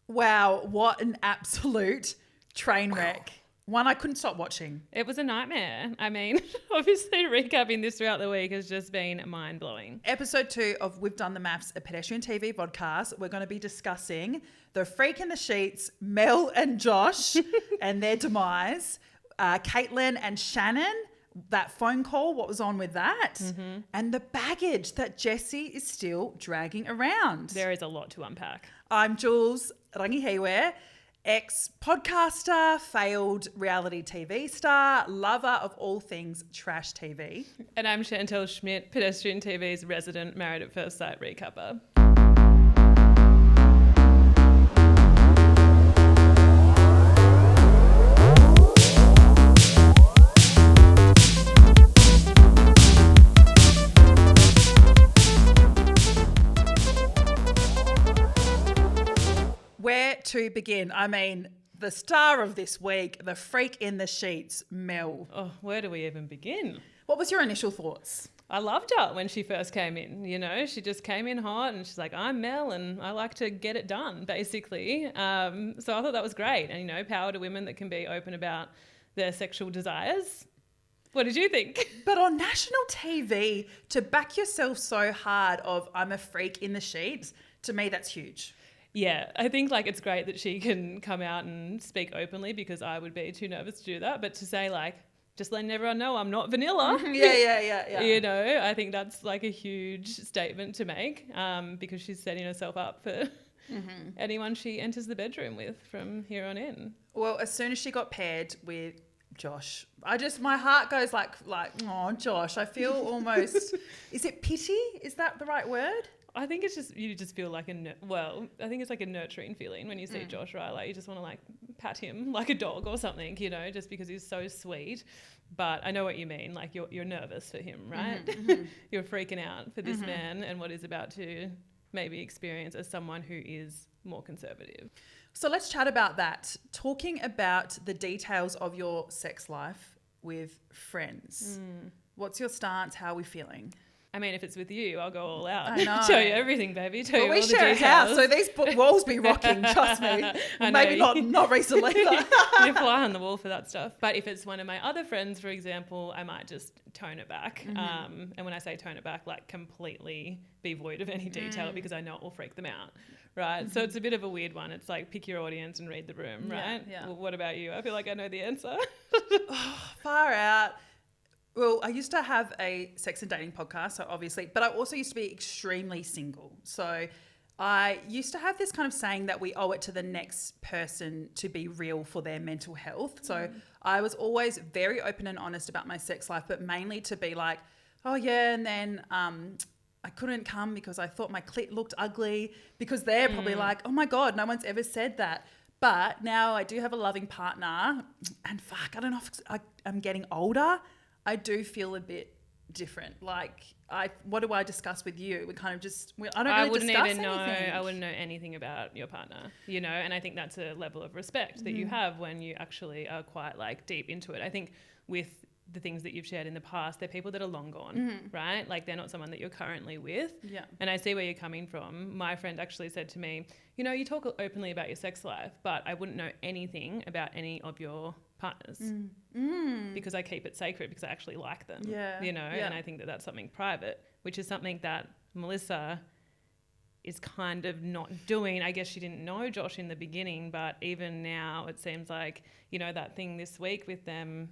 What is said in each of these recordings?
Wow, what an absolute train wreck. One I couldn't stop watching. It was a nightmare. I mean, obviously recapping this throughout the week has just been mind-blowing. Episode 2 of We've Done The MAFS, a Pedestrian TV podcast. We're going to be discussing the freak in the sheets, Mel and Josh and their demise, Caitlin and Shannon, that phone call, what was on with that, and the baggage that Jessie is still dragging around. There is a lot to unpack. I'm Jules Rangihiwe, ex-podcaster, failed reality TV star, lover of all things trash TV. And I'm Chantelle Schmidt, Pedestrian TV's resident Married at First Sight recapper. Where to begin? I mean, the star of this week, the freak in the sheets, Mel. Oh, where do we even begin? What was your initial thoughts? I loved her when she first came in, you know, she just came in hot and she's like, I'm Mel and I like to get it done, basically. So I thought that was great. And, you know, power to women that can be open about their sexual desires. What did you think? But on national TV, to back yourself so hard of I'm a freak in the sheets, to me, that's huge. Yeah, I think like it's great that she can come out and speak openly because I would be too nervous to do that. But to say like, just letting everyone know I'm not vanilla. Yeah. You know, I think that's like a huge statement to make because she's setting herself up for anyone she enters the bedroom with from here on in. Well, as soon as she got paired with Josh, my heart goes like, oh, Josh, I feel almost, is it pity? Is that the right word? I think it's just, you just feel like I think it's like a nurturing feeling when you see Josh, right? Like you just want to like pat him like a dog or something, you know, just because he's so sweet. But I know what you mean. Like you're nervous for him, right? You're freaking out for this man and what he's about to maybe experience as someone who is more conservative. So let's chat about that. Talking about the details of your sex life with friends. What's your stance? How are we feeling? I mean, if it's with you, I'll go all out. I know. Tell you everything, baby. Tell you all we the share a details. house, so these walls be rocking, trust me. Maybe not recently. You fly on the wall for that stuff. But if it's one of my other friends, for example, I might just tone it back. And when I say tone it back, like completely be void of any detail because I know it will freak them out. Right. So it's a bit of a weird one. It's like pick your audience and read the room, right? Yeah. Well, what about you? I feel like I know the answer. Far out. Well, I used to have a sex and dating podcast, so obviously, but I also used to be extremely single. So I used to have this kind of saying that we owe it to the next person to be real for their mental health. So I was always very open and honest about my sex life, but mainly to be like, oh yeah, and then I couldn't come because I thought my clit looked ugly, because they're probably like, oh my God, no one's ever said that. But now I do have a loving partner and fuck, I don't know if I'm getting older. I do feel a bit different. Like, what do I discuss with you? We kind of just, I don't really discuss anything. I wouldn't know anything about your partner, you know, and I think that's a level of respect that you have when you actually are quite like deep into it. I think with the things that you've shared in the past, they're people that are long gone, right? Like they're not someone that you're currently with. Yeah. And I see where you're coming from. My friend actually said to me, you know, you talk openly about your sex life, but I wouldn't know anything about any of your partners because I keep it sacred because I actually like them, you know, and I think that that's something private, which is something that Melissa is kind of not doing. I guess she didn't know Josh in the beginning, but even now it seems like, you know, that thing this week with them,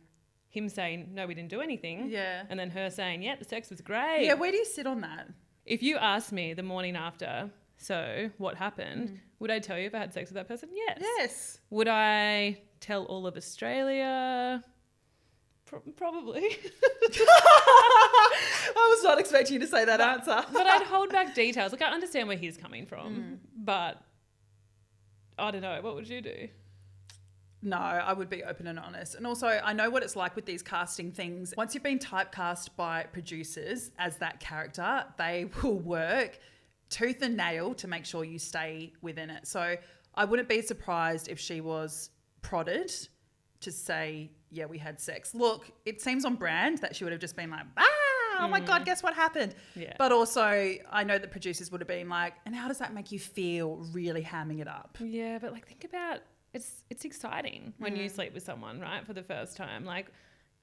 him saying, no, we didn't do anything. Yeah. And then her saying, yeah, the sex was great. Yeah, where do you sit on that? If you asked me the morning after, so what happened, would I tell you if I had sex with that person? Yes. Yes. Would I tell all of Australia? Probably. I was not expecting you to say that answer. But I'd hold back details. Like I understand where he's coming from, but I don't know. What would you do? No, I would be open and honest. And also, I know what it's like with these casting things. Once you've been typecast by producers as that character, they will work tooth and nail to make sure you stay within it. So I wouldn't be surprised if she was prodded to say, yeah, we had sex. Look, it seems on brand that she would have just been like, oh my God, guess what happened? Yeah. But also I know that producers would have been like, and how does that make you feel really hamming it up? Yeah, but like think about it's exciting when you sleep with someone, right, for the first time. Like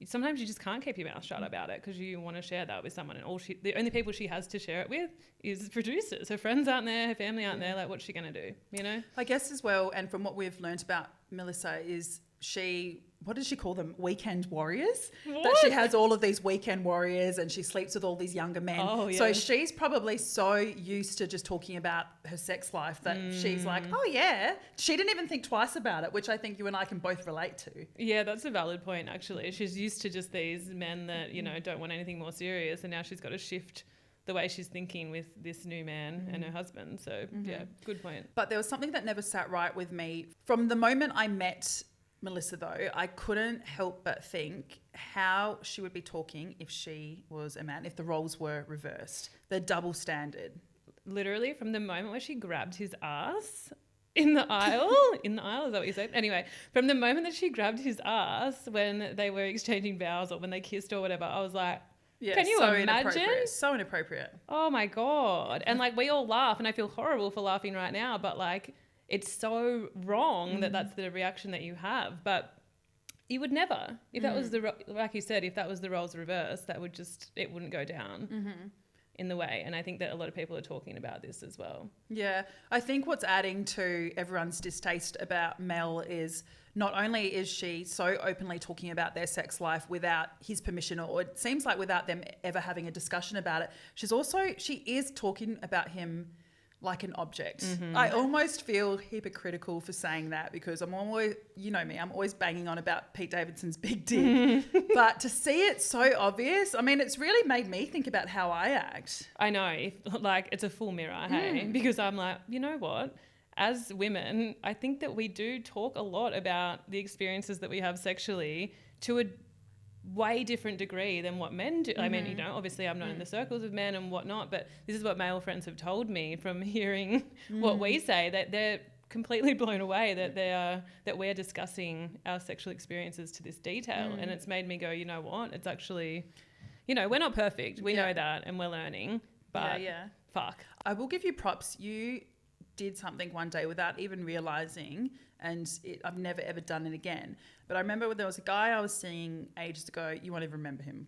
sometimes you just can't keep your mouth shut about it because you want to share that with someone, and the only people she has to share it with is producers. Her friends aren't there, her family aren't there. Like, what's she going to do? You know? I guess as well, and from what we've learnt about Melissa is what does she call them? Weekend warriors? What? That she has all of these weekend warriors and she sleeps with all these younger men. Oh, yeah. So she's probably so used to just talking about her sex life that she's like, oh yeah. She didn't even think twice about it, which I think you and I can both relate to. Yeah, that's a valid point, actually. She's used to just these men that, you know, don't want anything more serious, and now she's got to shift the way she's thinking with this new man and her husband. So, yeah, good point. But there was something that never sat right with me. From the moment I met Melissa, though, I couldn't help but think how she would be talking if she was a man, if the roles were reversed. The double standard. Literally, from the moment where she grabbed his ass in the aisle, is that what you said? Anyway, from the moment that she grabbed his ass when they were exchanging vows or when they kissed or whatever, I was like, Yeah, can you so imagine? Inappropriate. So inappropriate. Oh my God. And like we all laugh, and I feel horrible for laughing right now, but like it's so wrong that that's the reaction that you have. But you would never, if that was like you said, if that was the roles reversed, that would it wouldn't go down in the way. And I think that a lot of people are talking about this as well. Yeah. I think what's adding to everyone's distaste about Mel is not only is she so openly talking about their sex life without his permission, or it seems like without them ever having a discussion about it, she is talking about him like an object. I almost feel hypocritical for saying that because I'm always, you know me, I'm always banging on about Pete Davidson's big dick. But to see it so obvious, I mean, it's really made me think about how I act. I know, like it's a full mirror, hey? Because I'm like, you know what? As women, I think that we do talk a lot about the experiences that we have sexually to a way different degree than what men do. I mean, you know, obviously I'm not in the circles of men and whatnot, but this is what male friends have told me from hearing what we say, that they're completely blown away that we're discussing our sexual experiences to this detail. And it's made me go, you know what? It's actually, you know, we're not perfect. We know that, and we're learning, but fuck. I will give you props. You did something one day without even realising, and I've never ever done it again. But I remember when there was a guy I was seeing ages ago, you won't even remember him,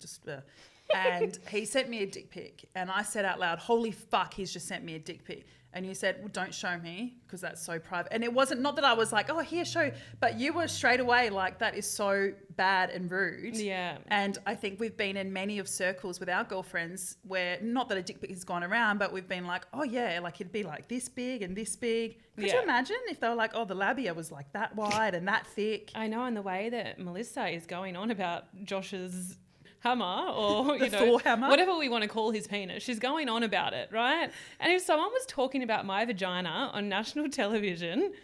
and he sent me a dick pic, and I said out loud, holy fuck, he's just sent me a dick pic. And you said, well, don't show me because that's so private. And it wasn't, not that I was like, oh, here, show, but you were straight away like, that is so bad and rude. Yeah. And I think we've been in many of circles with our girlfriends where, not that a dick pic has gone around, but we've been like, oh yeah, like it'd be like this big and this big. Could you imagine if they were like, oh, the labia was like that wide and that thick? I know, and the way that Melissa is going on about Josh's hammer, or the Thor hammer, whatever we want to call his penis, she's going on about it, right? And if someone was talking about my vagina on national television,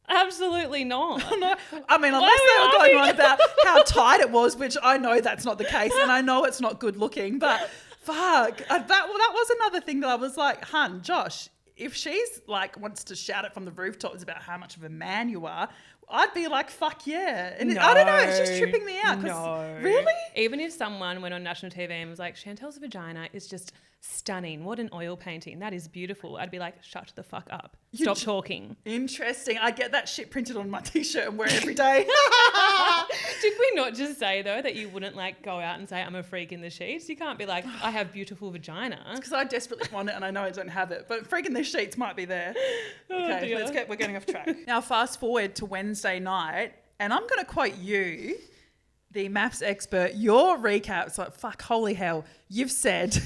absolutely not. No, I mean, unless they were going on about how tight it was, which I know that's not the case, and I know it's not good looking, but fuck, that was another thing that I was like, hun, Josh, if she's like wants to shout it from the rooftops about how much of a man you are, I'd be like, fuck yeah. And I don't know, it's just tripping me out. No. Really? Even if someone went on national TV and was like, Chantelle's vagina is just stunning. What an oil painting. That is beautiful. I'd be like, shut the fuck up. Stop talking. Interesting. I get that shit printed on my t-shirt and wear it every day. Did we not just say, though, that you wouldn't like go out and say, I'm a freak in the sheets? You can't be like, I have beautiful vagina. It's because I desperately want it and I know I don't have it. But freak in the sheets might be there. Okay, we're getting off track. Now, fast forward to Wednesday night, and I'm going to quote you, the MAFS expert, your recap's like, fuck, holy hell. You've said,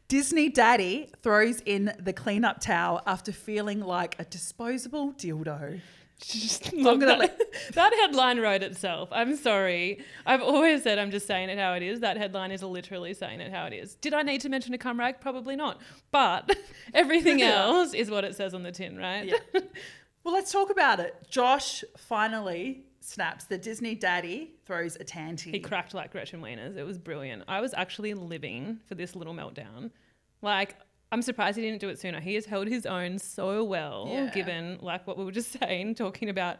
Disney daddy throws in the cleanup towel after feeling like a disposable dildo. Look, that headline wrote itself. I'm sorry. I've always said I'm just saying it how it is. That headline is literally saying it how it is. Did I need to mention a cum rag? Probably not. But everything else is what it says on the tin, right? Yeah. Well, let's talk about it. Josh finally snaps. The Disney daddy throws a tanty. He cracked like Gretchen Wieners. It was brilliant. I was actually living for this little meltdown. Like, I'm surprised he didn't do it sooner. He has held his own so well, given like what we were just saying, talking about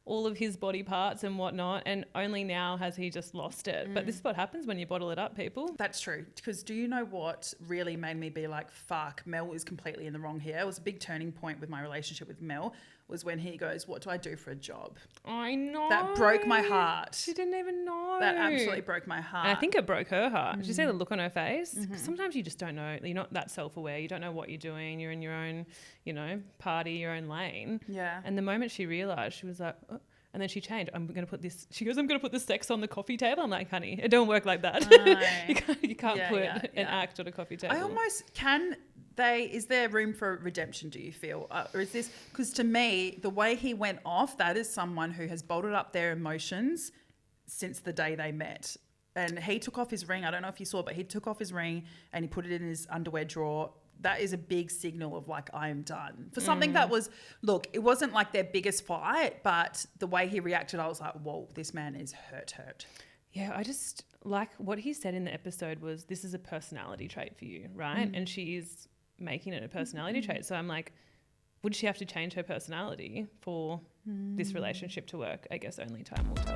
all of his body parts and whatnot, and only now has he just lost it. But this is what happens when you bottle it up, people. That's true. Because do you know what really made me be like, fuck, Mel is completely in the wrong here? It was a big turning point with my relationship with Mel, was when he goes, what do I do for a job? I know. That broke my heart. She didn't even know. That absolutely broke my heart. And I think it broke her heart. Did you see the look on her face? 'Cause sometimes you just don't know. You're not that self-aware. You don't know what you're doing. You're in your own, party, your own lane. Yeah. And the moment she realised, she was like, oh. And then she changed. I'm going to put this. She goes, I'm going to put the sex on the coffee table. I'm like, honey, it don't work like that. you can't put an act on a coffee table. I almost is there room for redemption, do you feel? Or is this, because to me, the way he went off, that is someone who has bottled up their emotions since the day they met. And he took off his ring. I don't know if you saw, but he took off his ring and he put it in his underwear drawer. That is a big signal of like, I am done. For something that was, look, it wasn't like their biggest fight, but the way he reacted, I was like, whoa, this man is hurt. Yeah, I just like what he said in the episode was, this is a personality trait for you, right? And she is making it a personality trait. So I'm like, would she have to change her personality for this relationship to work? I guess only time will tell.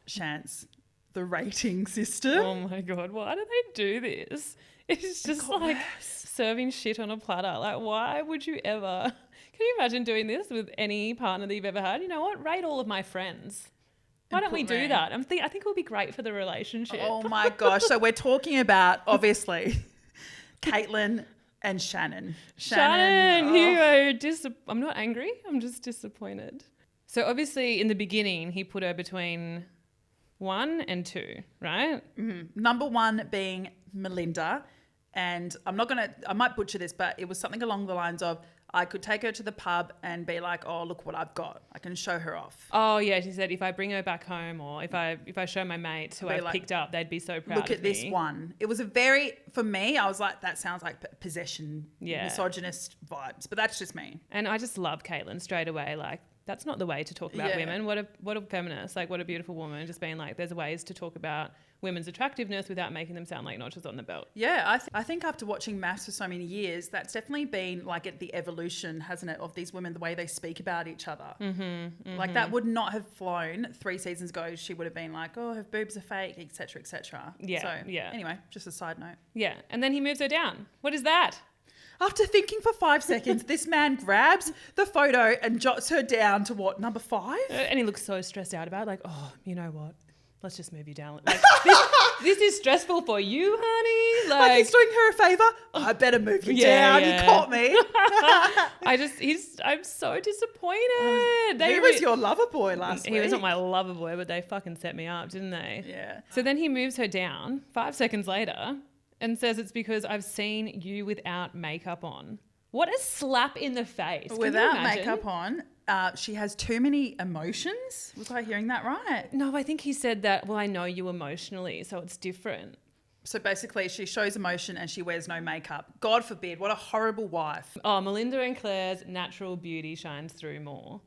Chance, the rating system. Oh my God, why do they do this? It's just like serving shit on a platter. Like, why would you ever? Can you imagine doing this with any partner that you've ever had? You know what? Rate all of my friends. Why don't we do that? I think it would be great for the relationship. Oh my gosh. So we're talking about, obviously, Caitlin and Shannon. I'm not angry. I'm just disappointed. So obviously in the beginning, he put her between 1 and 2, right? Mm-hmm. Number 1 being Melinda. And I might butcher this, but it was something along the lines of, I could take her to the pub and be like, oh, look what I've got. I can show her off. Oh, yeah. She said if I bring her back home or if I show my mates who I've picked up, they'd be so proud of me. Look at this one. It was for me, I was like, that sounds like possession, misogynist vibes. But that's just me. And I just love Caitlin straight away. Like, that's not the way to talk about women. What a feminist. Like, what a beautiful woman. Just being like, there's ways to talk about women's attractiveness without making them sound like notches on the belt. Yeah, I think after watching MAFS for so many years, that's definitely been like the evolution, hasn't it, of these women, the way they speak about each other. Like that would not have flown 3 seasons ago. She would have been like, oh, her boobs are fake, etc., etc. Anyway, just a side note. Yeah, and then he moves her down. What is that? After thinking for 5 seconds, this man grabs the photo and jots her down to what, number 5? And he looks so stressed out about it, like, oh, you know what? Let's just move you down. Like, this is stressful for you, honey. Like he's doing her a favour. Oh, I better move you down. You caught me. I'm so disappointed. He was your lover boy last week. He was not my lover boy, but they fucking set me up, didn't they? Yeah. So then he moves her down 5 seconds later and says it's because I've seen you without makeup on. What a slap in the face. Without makeup on. She has too many emotions. Was I hearing that right? No, I think he said that, well, I know you emotionally, so it's different. So basically she shows emotion and she wears no makeup. God forbid. What a horrible wife. Oh, Melinda and Claire's natural beauty shines through more.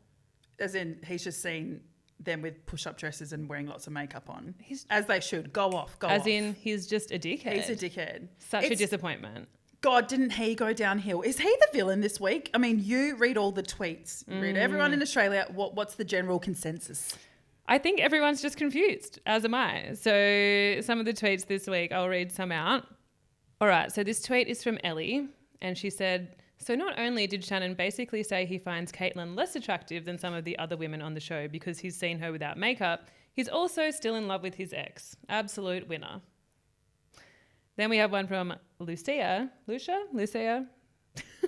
As in, he's just seen them with push-up dresses and wearing lots of makeup on. As they should. Go off. As in, he's just a dickhead. He's a dickhead. Such a disappointment. God, didn't he go downhill? Is he the villain this week? I mean, you read all the tweets. Read everyone in Australia. What's the general consensus? I think everyone's just confused, as am I. So some of the tweets this week, I'll read some out. All right, so this tweet is from Ellie, and she said, so not only did Shannon basically say he finds Caitlin less attractive than some of the other women on the show because he's seen her without makeup, he's also still in love with his ex. Absolute winner. Then we have one from Lucia.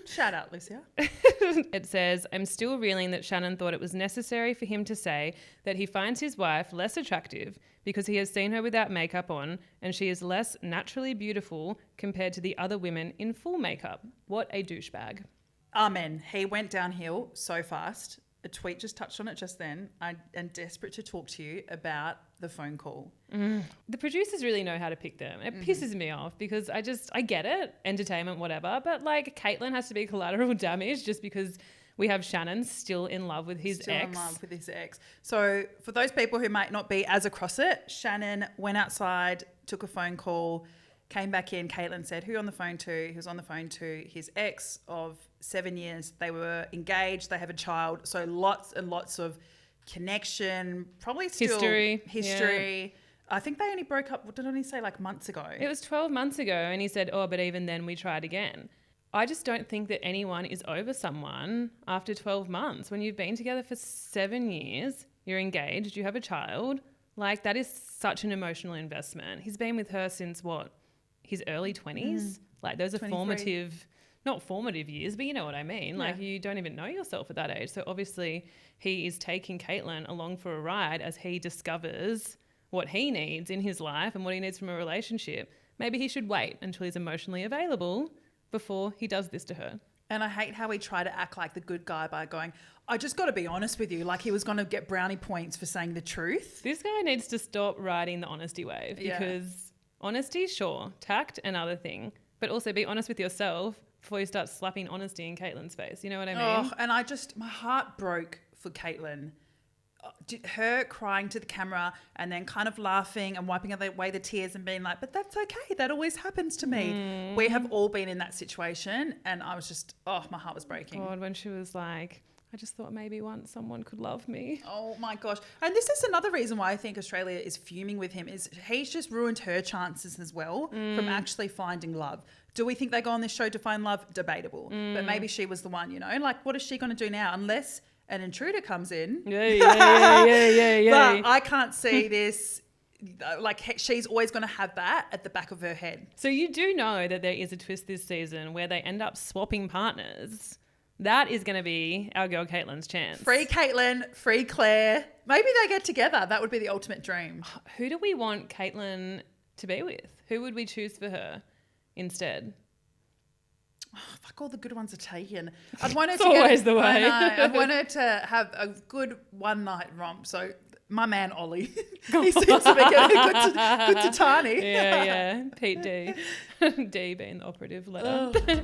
Shout out, Lucia. It says, I'm still reeling that Shannon thought it was necessary for him to say that he finds his wife less attractive because he has seen her without makeup on and she is less naturally beautiful compared to the other women in full makeup. What a douchebag. Amen. He went downhill so fast. A tweet just touched on it just then. I am desperate to talk to you about the phone call. The producers really know how to pick them. It pisses me off because I get it, entertainment, whatever, but like Caitlin has to be collateral damage just because we have Shannon still in love with his ex. So for those people who might not be as across it, Shannon went outside, took a phone call. came back in. Caitlin said, who on the phone to? He was on the phone to his ex of 7 years. They were engaged. They have a child. So lots and lots of connection, probably still history. Yeah. I think they only broke up, what did I say, like months ago? It was 12 months ago, and he said, but even then we tried again. I just don't think that anyone is over someone after 12 months. When you've been together for 7 years, you're engaged, you have a child, like that is such an emotional investment. He's been with her since his early 20s? Like those are 23. not formative years, but you know what I mean. Yeah. Like you don't even know yourself at that age. So obviously he is taking Caitlin along for a ride as he discovers what he needs in his life and what he needs from a relationship. Maybe he should wait until he's emotionally available before he does this to her. And I hate how he tried to act like the good guy by going, I just got to be honest with you. Like he was going to get brownie points for saying the truth. This guy needs to stop riding the honesty wave because honesty, sure, tact, another thing, but also be honest with yourself before you start slapping honesty in Caitlin's face. You know what I mean? Oh, and my heart broke for Caitlin. Her crying to the camera and then kind of laughing and wiping away the tears and being like, but that's okay. That always happens to me. We have all been in that situation. And I was just, my heart was breaking. God, when she was like, I just thought maybe once someone could love me. Oh my gosh. And this is another reason why I think Australia is fuming with him is he's just ruined her chances as well from actually finding love. Do we think they go on this show to find love? Debatable. But maybe she was the one, like what is she going to do now? Unless an intruder comes in. Yeah. But I can't see this. Like she's always going to have that at the back of her head. So you do know that there is a twist this season where they end up swapping partners. That is going to be our girl Caitlin's chance. Free Caitlin, free Claire. Maybe they get together. That would be the ultimate dream. Who do we want Caitlin to be with? Who would we choose for her instead? Oh, fuck, all the good ones are taken. I'd want her It's to always the way. I know. I'd want her to have a good one night romp. So my man Ollie, he seems to be getting good to Tani. Yeah. Pete D. D being the operative letter. Oh.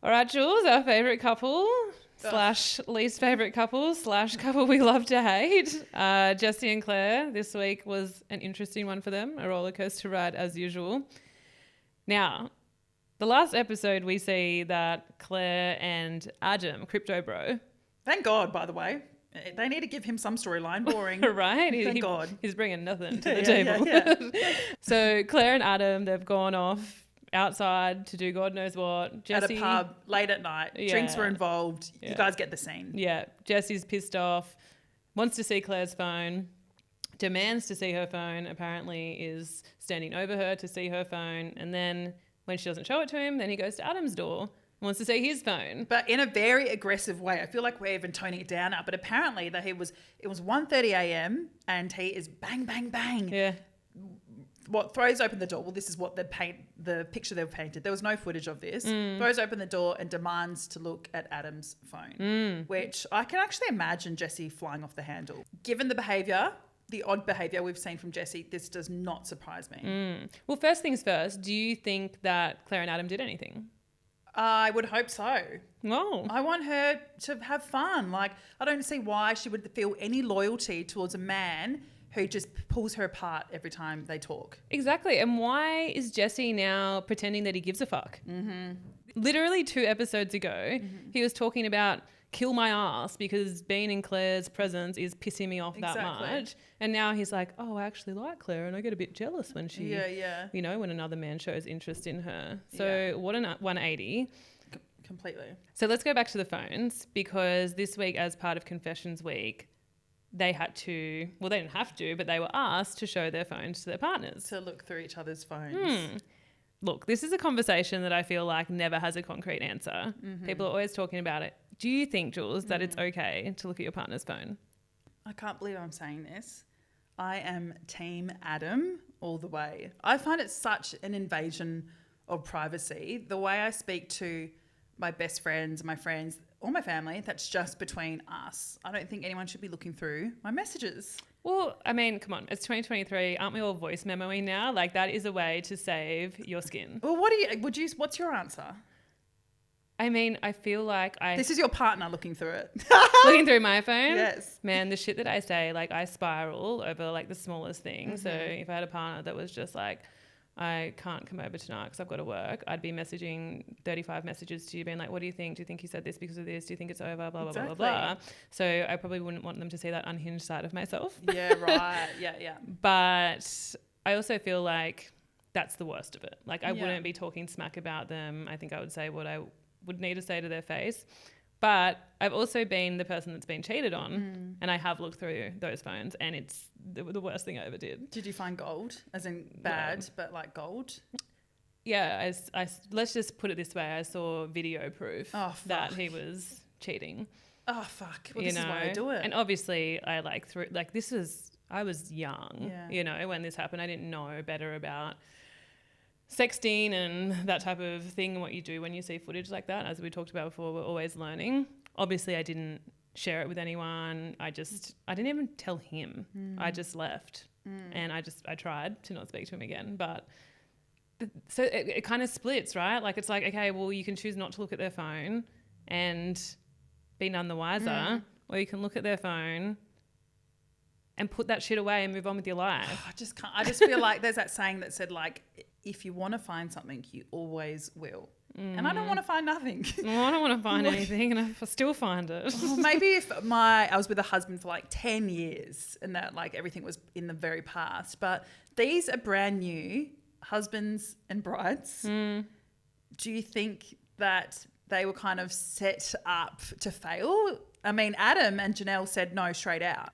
All right, Jules, our favourite couple / least favourite couple / couple we love to hate. Jessie and Claire, this week was an interesting one for them, a roller coaster ride as usual. Now, the last episode we see that Claire and Adam, Crypto Bro. Thank God, by the way. They need to give him some storyline. Boring. Right? Thank God. He's bringing nothing to the table. Yeah. So Claire and Adam, they've gone off outside to do God knows what. Jessie, at a pub, late at night. Yeah. Drinks were involved. Yeah. You guys get the scene. Yeah. Jessie's pissed off, wants to see Claire's phone, demands to see her phone, apparently is standing over her to see her phone. And then when she doesn't show it to him, then he goes to Adam's door and wants to see his phone. But in a very aggressive way. I feel like we're even toning it down now. But apparently it was 1:30 a.m. and he is bang, bang, bang. Yeah. What throws open the door. Well, this is what the picture they've painted. There was no footage of this. Throws open the door and demands to look at Adam's phone, which I can actually imagine Jessie flying off the handle. Given the behaviour, the odd behaviour we've seen from Jessie, this does not surprise me. Well, first things first, do you think that Claire and Adam did anything? I would hope so. No. I want her to have fun. Like, I don't see why she would feel any loyalty towards a man who just pulls her apart every time they talk. Exactly. And why is Jessie now pretending that he gives a fuck? Literally 2 episodes ago, he was talking about kill my ass because being in Claire's presence is pissing me off that much. And now he's like, oh, I actually like Claire and I get a bit jealous when she, when another man shows interest in her. So what a 180. Completely. So let's go back to the phones because this week as part of Confessions Week, they had to, well, they didn't have to, but they were asked to show their phones to their partners. To look through each other's phones. Look, this is a conversation that I feel like never has a concrete answer. People are always talking about it. Do you think, Jules, that it's okay to look at your partner's phone? I can't believe I'm saying this. I am Team Adam all the way. I find it such an invasion of privacy. The way I speak to my best friends, my friends, or my family, that's just between us. I don't think anyone should be looking through my messages. Well, I mean, come on, it's 2023. Aren't we all voice memoing now? Like that is a way to save your skin. Well, what's your answer? I mean, I feel like This is your partner looking through it. looking through my phone. Yes. Man, the shit that I say, like I spiral over like the smallest things. So if I had a partner that was just like, I can't come over tonight because I've got to work, I'd be messaging 35 messages to you being like, what do you think? Do you think he said this because of this? Do you think it's over? Blah, blah, blah, blah, blah. So I probably wouldn't want them to see that unhinged side of myself. Yeah, right. Yeah. But I also feel like that's the worst of it. Like I wouldn't be talking smack about them. I think I would say what I would need to say to their face. But I've also been the person that's been cheated on, and I have looked through those phones, and it's the worst thing I ever did. Did you find gold? As in bad, but like gold? Yeah, let's just put it this way. I saw video proof that he was cheating. Oh, fuck. Well, this is why I do it. And obviously I I was young, when this happened. I didn't know better about sexting and that type of thing and what you do when you see footage like that. As we talked about before, we're always learning. Obviously I didn't share it with anyone. I didn't even tell him. I just left and I tried to not speak to him again. But so it kind of splits, right? Like it's like, okay, well, you can choose not to look at their phone and be none the wiser, or you can look at their phone and put that shit away and move on with your life. I just feel like there's that saying that said like, if you want to find something, you always will. And I don't want to find nothing. Well, I don't want to find anything, and I still find it. Well, maybe if I was with a husband for like 10 years and that like everything was in the very past, but these are brand new husbands and brides. Do you think that they were kind of set up to fail? I mean, Adam and Janelle said no straight out.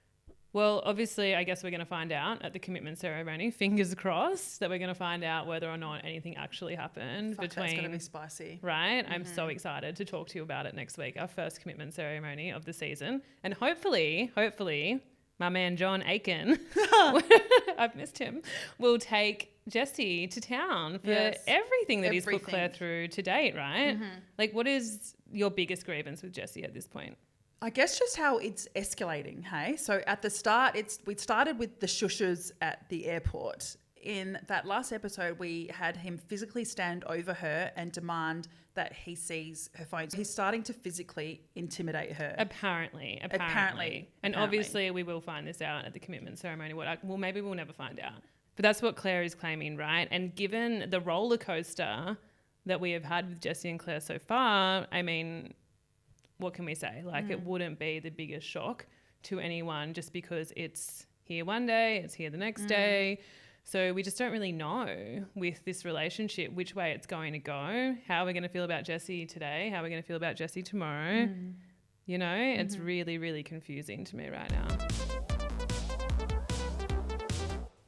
Well, obviously, I guess we're going to find out at the commitment ceremony. Fingers crossed that we're going to find out whether or not anything actually happened. That's going to be spicy. Right? I'm so excited to talk to you about it next week, our first commitment ceremony of the season. And hopefully, my man John Aiken, I've missed him, will take Jessie to town for everything that he's put Claire through to date, right? Like, what is your biggest grievance with Jessie at this point? I guess just how it's escalating, hey? So at the start, we started with the shushes at the airport. In that last episode, we had him physically stand over her and demand that he sees her phone. So he's starting to physically intimidate her. Apparently. And obviously we will find this out at the commitment ceremony. Maybe we'll never find out. But that's what Claire is claiming, right? And given the roller coaster that we have had with Jessie and Claire so far, I mean, what can we say? Like, it wouldn't be the biggest shock to anyone just because it's here one day, it's here the next day. So we just don't really know with this relationship which way it's going to go, how we're going to feel about Jessie today, how we're going to feel about Jessie tomorrow. You know, it's really, really confusing to me right now.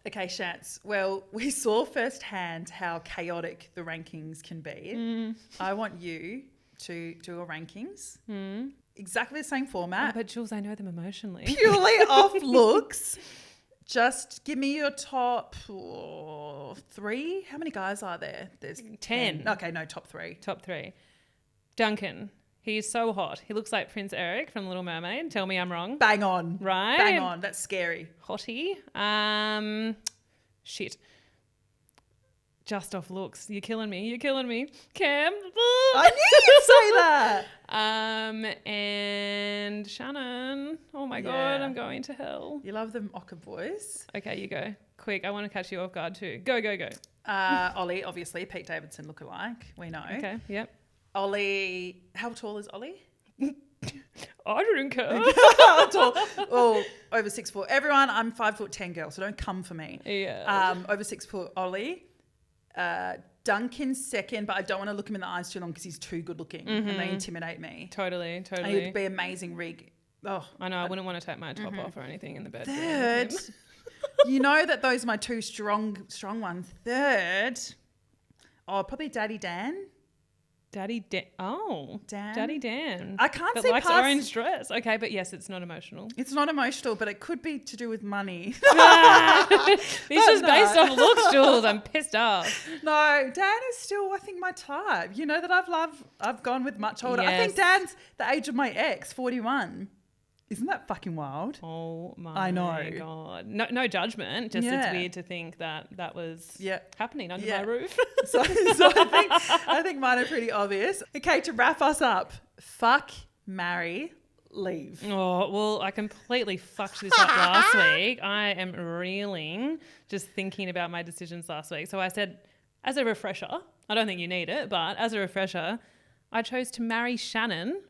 Okay, Shants. Well, we saw firsthand how chaotic the rankings can be. I want you to do a rankings. Exactly the same format. Oh, but Jules, I know them emotionally. Purely off looks. Just give me your top 3. How many guys are there? There's 10. Okay, no, top 3. Top 3. Duncan. He's so hot. He looks like Prince Eric from Little Mermaid. Tell me I'm wrong. Bang on. Right? Bang on. That's scary. Hottie. Shit. Just off looks. You're killing me. Cam. I knew you'd say that. And Shannon. Oh my God, I'm going to hell. You love them Ocker boys. Okay, you go. Quick, I want to catch you off guard too. Go. Ollie, obviously, Pete Davidson lookalike. We know. Okay, yep. Ollie, how tall is Ollie? I don't care. How tall? Oh, over 6'4". Everyone, I'm 5'10" girl, so don't come for me. Yeah. Over 6 foot Ollie. Duncan's second, but I don't want to look him in the eyes too long because he's too good looking and they intimidate me. Totally. And he'd be amazing rig. Oh, I know. I wouldn't want to take my top off or anything in the bed. Third, you know that those are my 2 strong ones. Third, probably Daddy Dan. Dan. Daddy Dan. I can't see likes past orange dress. Okay, but yes, it's not emotional. It's not emotional, but it could be to do with money. It's just based off looks, Jules. I'm pissed off. No, Dan is still, I think, my type. You know that I've gone with much older. Yes. I think Dan's the age of my ex, 41. Isn't that fucking wild? Oh my I know. God. No judgment. Just it's weird to think that was happening under my roof. So I think mine are pretty obvious. Okay, to wrap us up, fuck, marry, leave. Oh, well, I completely fucked this up last week. I am reeling just thinking about my decisions last week. So I said, as a refresher, I don't think you need it, but as a refresher, I chose to marry Shannon.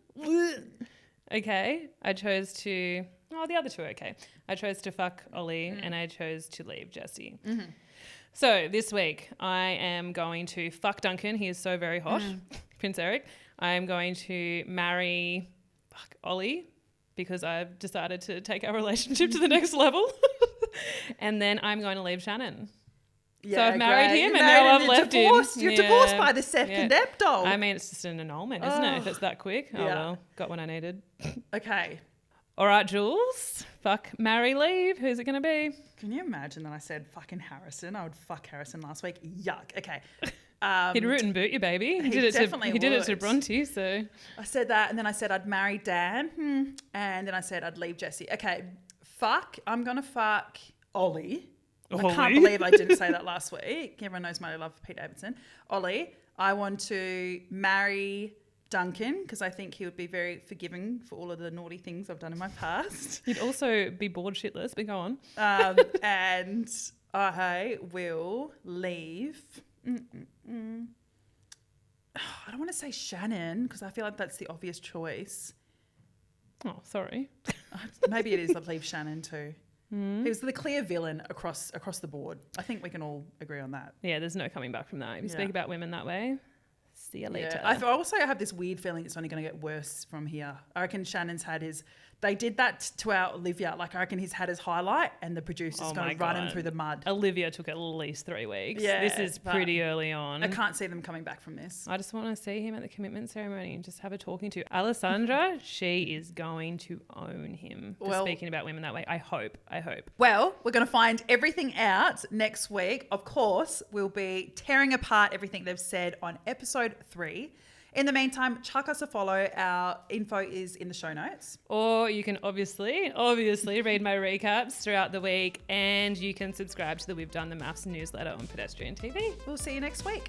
Okay. I chose to, the other two are okay. I chose to fuck Ollie and I chose to leave Jesse. Mm-hmm. So this week I am going to fuck Duncan. He is so very hot. Prince Eric. I am going to marry Ollie because I've decided to take our relationship to the next level. And then I'm going to leave Shannon. Yeah, so I've married him and now I've left him. You're divorced by the second ep doll. I mean, it's just an annulment, isn't it? If it's that quick. Oh, well, got what I needed. Okay. All right, Jules. Fuck, marry, leave. Who's it going to be? Can you imagine that I said fucking Harrison? I would fuck Harrison last week. Yuck. Okay. He'd root and boot you, baby. He did it to Bronte, so. I said that and then I said I'd marry Dan and then I said I'd leave Jesse. Okay. Fuck. I'm going to fuck Ollie. I can't believe I didn't say that last week. Everyone knows my love for Pete Davidson. Ollie, I want to marry Duncan because I think he would be very forgiving for all of the naughty things I've done in my past. He'd also be bored shitless, but go on. And I will leave. I don't want to say Shannon because I feel like that's the obvious choice. Oh, sorry. Maybe it is. I'll leave Shannon too. He was the clear villain across the board. I think we can all agree on that. Yeah, there's no coming back from that. If you speak about women that way, see you later. I also have this weird feeling it's only going to get worse from here. I reckon Shannon's had his... They did that to our Olivia. Like, I reckon he's had his highlight and the producer's going to run him through the mud. Olivia took at least 3 weeks. Yeah, this is pretty early on. I can't see them coming back from this. I just want to see him at the commitment ceremony and just have a talking to. Alessandra, she is going to own him. For speaking about women that way. I hope. Well, we're going to find everything out next week. Of course, we'll be tearing apart everything they've said on episode 3. In the meantime, chuck us a follow. Our info is in the show notes. Or you can obviously read my recaps throughout the week, and you can subscribe to the We've Done The MAFS newsletter on Pedestrian TV. We'll see you next week.